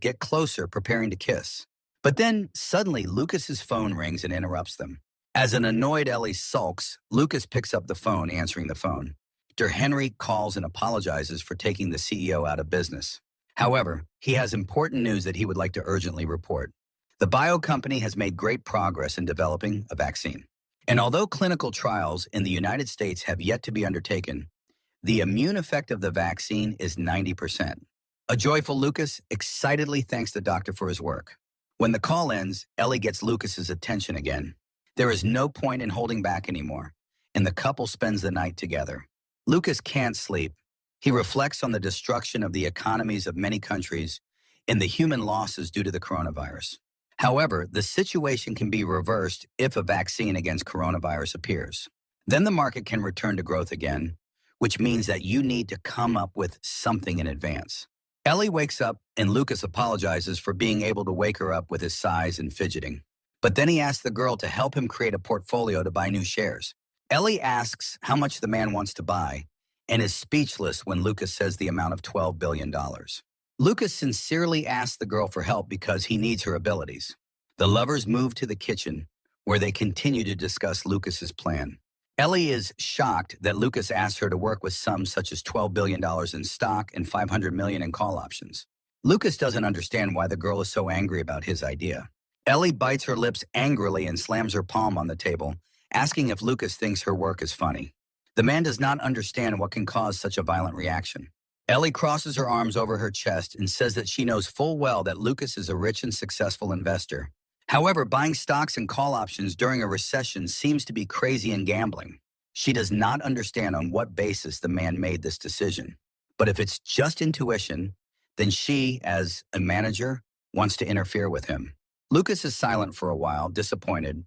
get closer, preparing to kiss. But then, suddenly, Lucas's phone rings and interrupts them. As an annoyed Ellie sulks, Lucas picks up the phone, answering the phone. Dr. Henry calls and apologizes for taking the CEO out of business. However, he has important news that he would like to urgently report. The bio company has made great progress in developing a vaccine. And although clinical trials in the United States have yet to be undertaken, the immune effect of the vaccine is 90%. A joyful Lucas excitedly thanks the doctor for his work. When the call ends, Ellie gets Lucas's attention again. There is no point in holding back anymore, and the couple spends the night together. Lucas can't sleep. He reflects on the destruction of the economies of many countries and the human losses due to the coronavirus. However, the situation can be reversed if a vaccine against coronavirus appears. Then the market can return to growth again, which means that you need to come up with something in advance. Ellie wakes up and Lucas apologizes for being able to wake her up with his sighs and fidgeting. But then he asks the girl to help him create a portfolio to buy new shares. Ellie asks how much the man wants to buy and is speechless when Lucas says the amount of $12 billion. Lucas sincerely asks the girl for help because he needs her abilities. The lovers move to the kitchen, where they continue to discuss Lucas's plan. Ellie is shocked that Lucas asked her to work with sums such as $12 billion in stock and $500 million in call options. Lucas doesn't understand why the girl is so angry about his idea. Ellie bites her lips angrily and slams her palm on the table, asking if Lucas thinks her work is funny. The man does not understand what can cause such a violent reaction. Ellie crosses her arms over her chest and says that she knows full well that Lucas is a rich and successful investor. However, buying stocks and call options during a recession seems to be crazy and gambling. She does not understand on what basis the man made this decision. But if it's just intuition, then she, as a manager, wants to interfere with him. Lucas is silent for a while, disappointed,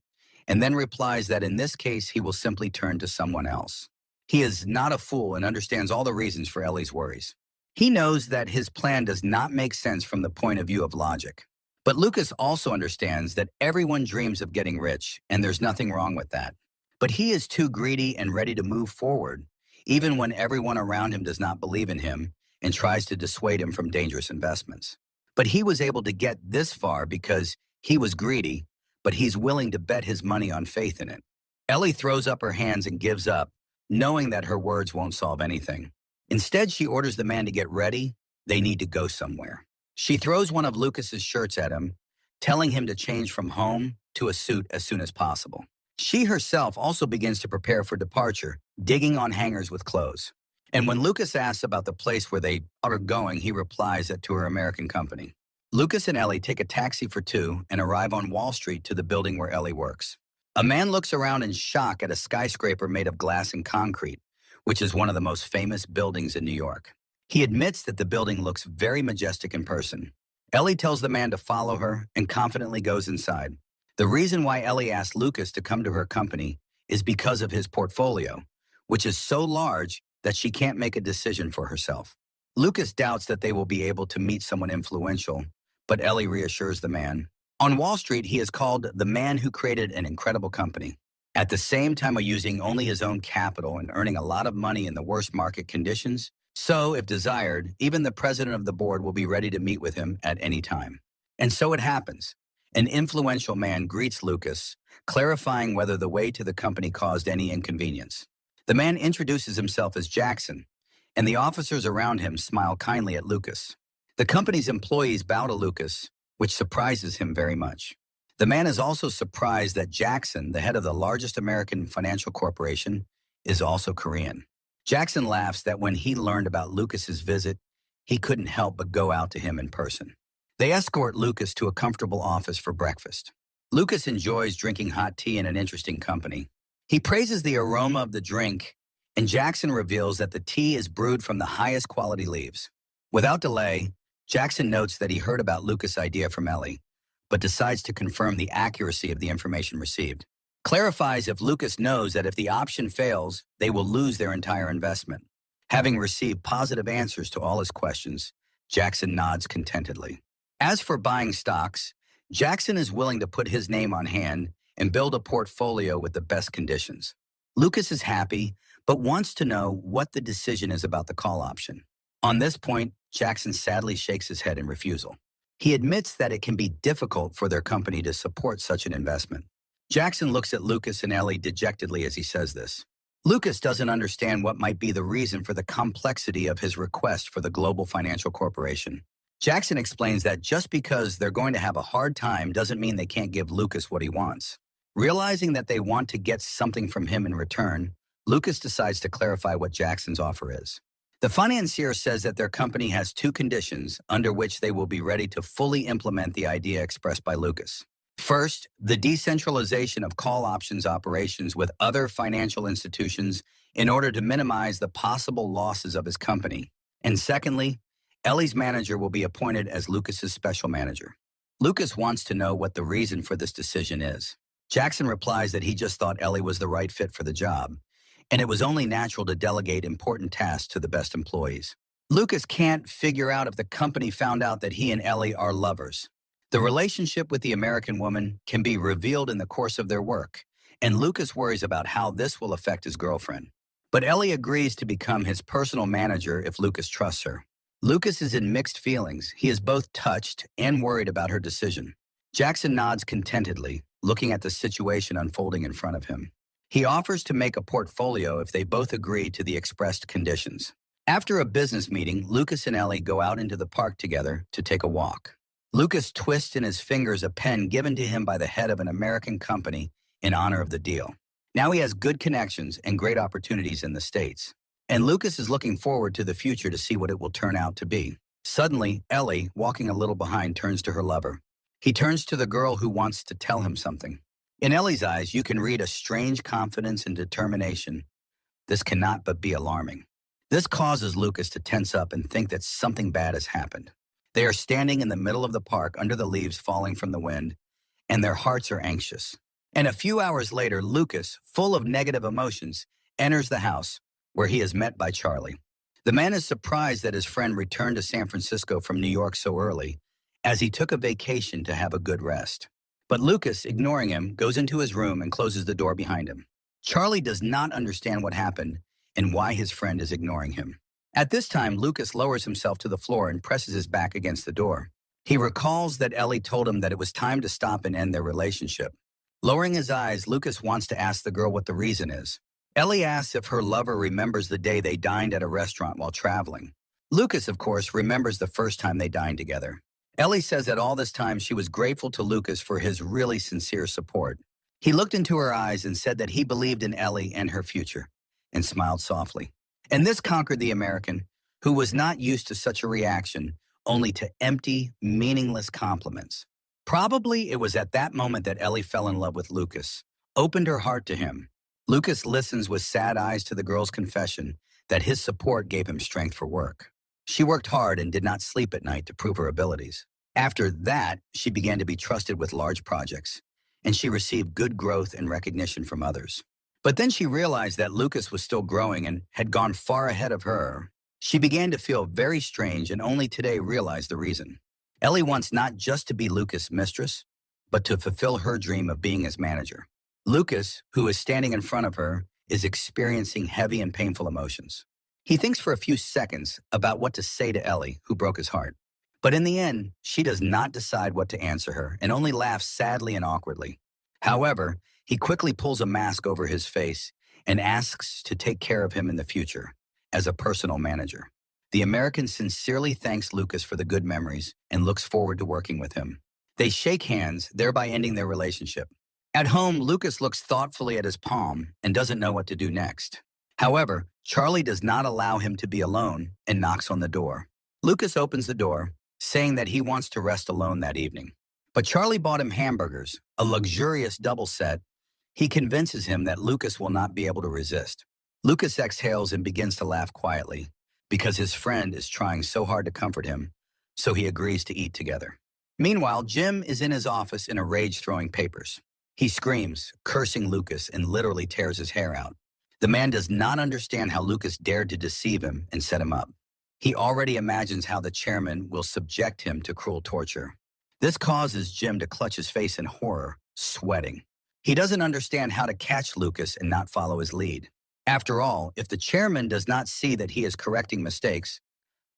and then replies that in this case he will simply turn to someone else. He is not a fool and understands all the reasons for Ellie's worries. He knows that his plan does not make sense from the point of view of logic. But Lucas also understands that everyone dreams of getting rich, and there's nothing wrong with that. But he is too greedy and ready to move forward, even when everyone around him does not believe in him and tries to dissuade him from dangerous investments. But he was able to get this far because he was greedy, but he's willing to bet his money on faith in it. Ellie throws up her hands and gives up, knowing that her words won't solve anything. Instead, she orders the man to get ready. They need to go somewhere. She throws one of Lucas's shirts at him, telling him to change from home to a suit as soon as possible. She herself also begins to prepare for departure, digging on hangers with clothes. And when Lucas asks about the place where they are going, he replies that to her American company. Lucas and Ellie take a taxi for two and arrive on Wall Street to the building where Ellie works. A man looks around in shock at a skyscraper made of glass and concrete, which is one of the most famous buildings in New York. He admits that the building looks very majestic in person. Ellie tells the man to follow her and confidently goes inside. The reason why Ellie asked Lucas to come to her company is because of his portfolio, which is so large that she can't make a decision for herself. Lucas doubts that they will be able to meet someone influential, but Ellie reassures the man. On Wall Street, he is called the man who created an incredible company. At the same time of using only his own capital and earning a lot of money in the worst market conditions, so, if desired, even the president of the board will be ready to meet with him at any time. And so it happens. An influential man greets Lucas, clarifying whether the way to the company caused any inconvenience. The man introduces himself as Jackson, and the officers around him smile kindly at Lucas. The company's employees bow to Lucas, which surprises him very much. The man is also surprised that Jackson, the head of the largest American financial corporation, is also Korean. Jackson laughs that when he learned about Lucas's visit, he couldn't help but go out to him in person. They escort Lucas to a comfortable office for breakfast. Lucas enjoys drinking hot tea in an interesting company. He praises the aroma of the drink, and Jackson reveals that the tea is brewed from the highest quality leaves. Without delay, Jackson notes that he heard about Lucas' idea from Ellie, but decides to confirm the accuracy of the information received. Clarifies if Lucas knows that if the option fails, they will lose their entire investment. Having received positive answers to all his questions, Jackson nods contentedly. As for buying stocks, Jackson is willing to put his name on hand and build a portfolio with the best conditions. Lucas is happy, but wants to know what the decision is about the call option. On this point, Jackson sadly shakes his head in refusal. He admits that it can be difficult for their company to support such an investment. Jackson looks at Lucas and Ellie dejectedly as he says this. Lucas doesn't understand what might be the reason for the complexity of his request for the global financial corporation. Jackson explains that just because they're going to have a hard time doesn't mean they can't give Lucas what he wants. Realizing that they want to get something from him in return, Lucas decides to clarify what Jackson's offer is. The financier says that their company has two conditions under which they will be ready to fully implement the idea expressed by Lucas. First, the decentralization of call options operations with other financial institutions in order to minimize the possible losses of his company. And secondly, Ellie's manager will be appointed as Lucas's special manager. Lucas wants to know what the reason for this decision is. Jackson replies that he just thought Ellie was the right fit for the job, and it was only natural to delegate important tasks to the best employees. Lucas can't figure out if the company found out that he and Ellie are lovers. The relationship with the American woman can be revealed in the course of their work, and Lucas worries about how this will affect his girlfriend. But Ellie agrees to become his personal manager if Lucas trusts her. Lucas is in mixed feelings. He is both touched and worried about her decision. Jackson nods contentedly, looking at the situation unfolding in front of him. He offers to make a portfolio if they both agree to the expressed conditions. After a business meeting, Lucas and Ellie go out into the park together to take a walk. Lucas twists in his fingers a pen given to him by the head of an American company in honor of the deal. Now he has good connections and great opportunities in the States. And Lucas is looking forward to the future to see what it will turn out to be. Suddenly, Ellie, walking a little behind, turns to her lover. He turns to the girl who wants to tell him something. In Ellie's eyes, you can read a strange confidence and determination. This cannot but be alarming. This causes Lucas to tense up and think that something bad has happened. They are standing in the middle of the park under the leaves falling from the wind, and their hearts are anxious. And a few hours later, Lucas, full of negative emotions, enters the house, where he is met by Charlie. The man is surprised that his friend returned to San Francisco from New York so early, as he took a vacation to have a good rest. But Lucas, ignoring him, goes into his room and closes the door behind him. Charlie does not understand what happened and why his friend is ignoring him. At this time, Lucas lowers himself to the floor and presses his back against the door. He recalls that Ellie told him that it was time to stop and end their relationship. Lowering his eyes, Lucas wants to ask the girl what the reason is. Ellie asks if her lover remembers the day they dined at a restaurant while traveling. Lucas, of course, remembers the first time they dined together. Ellie says that all this time she was grateful to Lucas for his really sincere support. He looked into her eyes and said that he believed in Ellie and her future, and smiled softly. And this conquered the American, who was not used to such a reaction, only to empty, meaningless compliments. Probably it was at that moment that Ellie fell in love with Lucas, opened her heart to him. Lucas listens with sad eyes to the girl's confession that his support gave him strength for work. She worked hard and did not sleep at night to prove her abilities. After that, she began to be trusted with large projects, and she received good growth and recognition from others. But then she realized that Lucas was still growing and had gone far ahead of her. She began to feel very strange and only today realized the reason. Ellie wants not just to be Lucas' mistress, but to fulfill her dream of being his manager. Lucas, who is standing in front of her, is experiencing heavy and painful emotions. He thinks for a few seconds about what to say to Ellie, who broke his heart. But in the end, she does not decide what to answer her and only laughs sadly and awkwardly. However, he quickly pulls a mask over his face and asks to take care of him in the future as a personal manager. The American sincerely thanks Lucas for the good memories and looks forward to working with him. They shake hands, thereby ending their relationship. At home, Lucas looks thoughtfully at his palm and doesn't know what to do next. However, Charlie does not allow him to be alone and knocks on the door. Lucas opens the door, saying that he wants to rest alone that evening. But Charlie bought him hamburgers, a luxurious double set. He convinces him that Lucas will not be able to resist. Lucas exhales and begins to laugh quietly because his friend is trying so hard to comfort him, so he agrees to eat together. Meanwhile, Jim is in his office in a rage throwing papers. He screams, cursing Lucas, and literally tears his hair out. The man does not understand how Lucas dared to deceive him and set him up. He already imagines how the chairman will subject him to cruel torture. This causes Jim to clutch his face in horror, sweating. He doesn't understand how to catch Lucas and not follow his lead. After all, if the chairman does not see that he is correcting mistakes,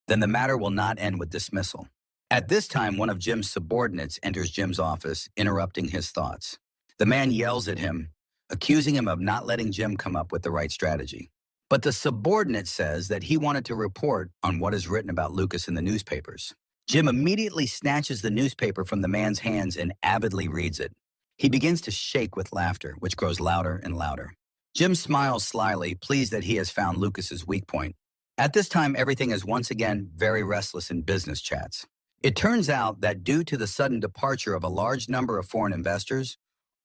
then the matter will not end with dismissal. At this time, one of Jim's subordinates enters Jim's office, interrupting his thoughts. The man yells at him, accusing him of not letting Jim come up with the right strategy. But the subordinate says that he wanted to report on what is written about Lucas in the newspapers. Jim immediately snatches the newspaper from the man's hands and avidly reads it. He begins to shake with laughter, which grows louder and louder. Jim smiles slyly, pleased that he has found Lucas's weak point. At this time, everything is once again very restless in business chats. It turns out that due to the sudden departure of a large number of foreign investors,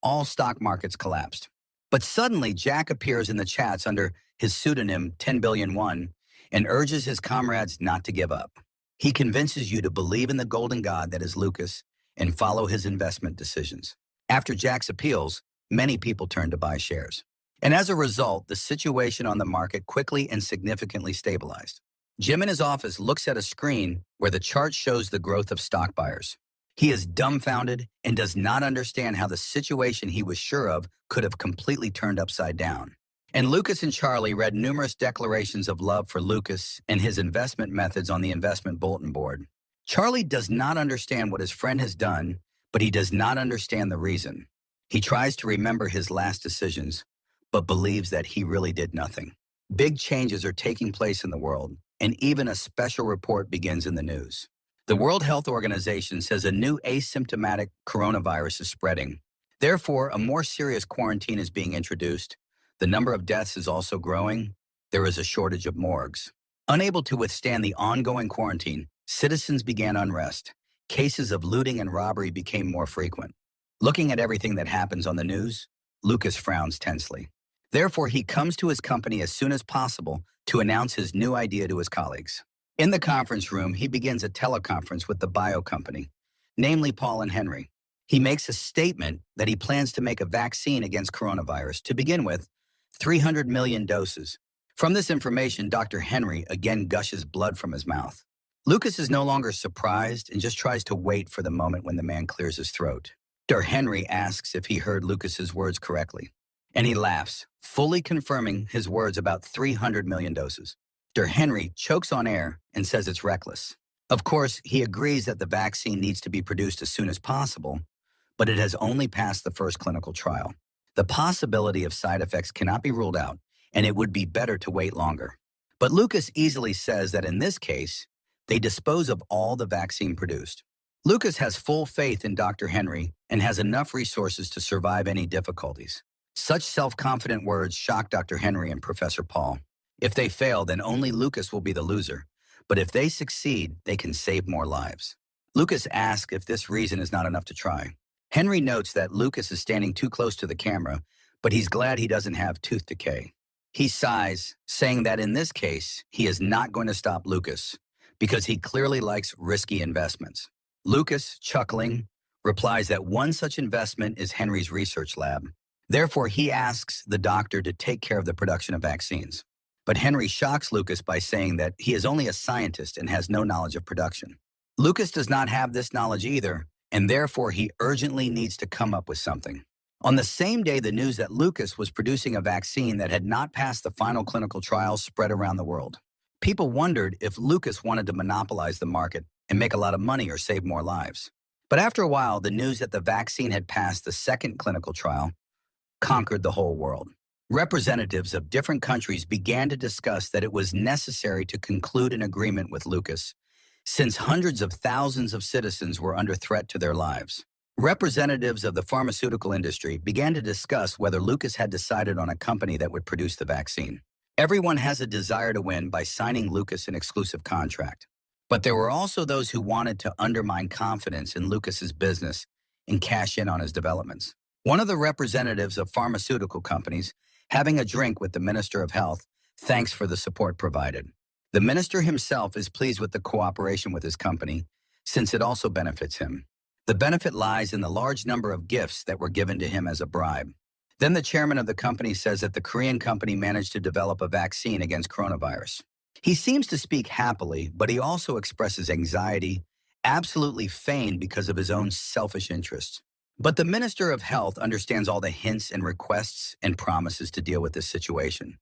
all stock markets collapsed. But suddenly, Jack appears in the chats under his pseudonym 10 billion won and urges his comrades not to give up. He convinces you to believe in the golden god that is Lucas and follow his investment decisions. After Jack's appeals, many people turn to buy shares. And as a result, the situation on the market quickly and significantly stabilized. Jim in his office looks at a screen where the chart shows the growth of stock buyers. He is dumbfounded and does not understand how the situation he was sure of could have completely turned upside down. And Lucas and Charlie read numerous declarations of love for Lucas and his investment methods on the investment bulletin board. Charlie does not understand what his friend has done, but he does not understand the reason. He tries to remember his last decisions, but believes that he really did nothing. Big changes are taking place in the world, and even a special report begins in the news. The World Health Organization says a new asymptomatic coronavirus is spreading. Therefore, a more serious quarantine is being introduced. The number of deaths is also growing. There is a shortage of morgues. Unable to withstand the ongoing quarantine, citizens began unrest. Cases of looting and robbery became more frequent. Looking at everything that happens on the news, Lucas frowns tensely. Therefore, he comes to his company as soon as possible to announce his new idea to his colleagues. In the conference room, he begins a teleconference with the bio company, namely Paul and Henry. He makes a statement that he plans to make a vaccine against coronavirus, to begin with, 300 million doses. From this information, Dr. Henry again gushes blood from his mouth. Lucas is no longer surprised and just tries to wait for the moment when the man clears his throat. Dr. Henry asks if he heard Lucas's words correctly, and he laughs, fully confirming his words about 300 million doses. Dr. Henry chokes on air and says it's reckless. Of course, he agrees that the vaccine needs to be produced as soon as possible, but it has only passed the first clinical trial. The possibility of side effects cannot be ruled out, and it would be better to wait longer. But Lucas easily says that in this case, they dispose of all the vaccine produced. Lucas has full faith in Dr. Henry and has enough resources to survive any difficulties. Such self-confident words shock Dr. Henry and Professor Paul. If they fail, then only Lucas will be the loser. But if they succeed, they can save more lives. Lucas asks if this reason is not enough to try. Henry notes that Lucas is standing too close to the camera, but he's glad he doesn't have tooth decay. He sighs, saying that in this case, he is not going to stop Lucas because he clearly likes risky investments. Lucas, chuckling, replies that one such investment is Henry's research lab. Therefore, he asks the doctor to take care of the production of vaccines. But Henry shocks Lucas by saying that he is only a scientist and has no knowledge of production. Lucas does not have this knowledge either, and therefore he urgently needs to come up with something. On the same day, the news that Lucas was producing a vaccine that had not passed the final clinical trials spread around the world. People wondered if Lucas wanted to monopolize the market and make a lot of money or save more lives. But after a while, the news that the vaccine had passed the second clinical trial conquered the whole world. Representatives of different countries began to discuss that it was necessary to conclude an agreement with Lucas, since hundreds of thousands of citizens were under threat to their lives. Representatives of the pharmaceutical industry began to discuss whether Lucas had decided on a company that would produce the vaccine. Everyone has a desire to win by signing Lucas an exclusive contract. But there were also those who wanted to undermine confidence in Lucas's business and cash in on his developments. One of the representatives of pharmaceutical companies, having a drink with the Minister of Health, thanks for the support provided. The minister himself is pleased with the cooperation with his company, since it also benefits him. The benefit lies in the large number of gifts that were given to him as a bribe. Then the chairman of the company says that the Korean company managed to develop a vaccine against coronavirus. He seems to speak happily, but he also expresses anxiety, absolutely feigned because of his own selfish interests. But the Minister of Health understands all the hints and requests and promises to deal with this situation.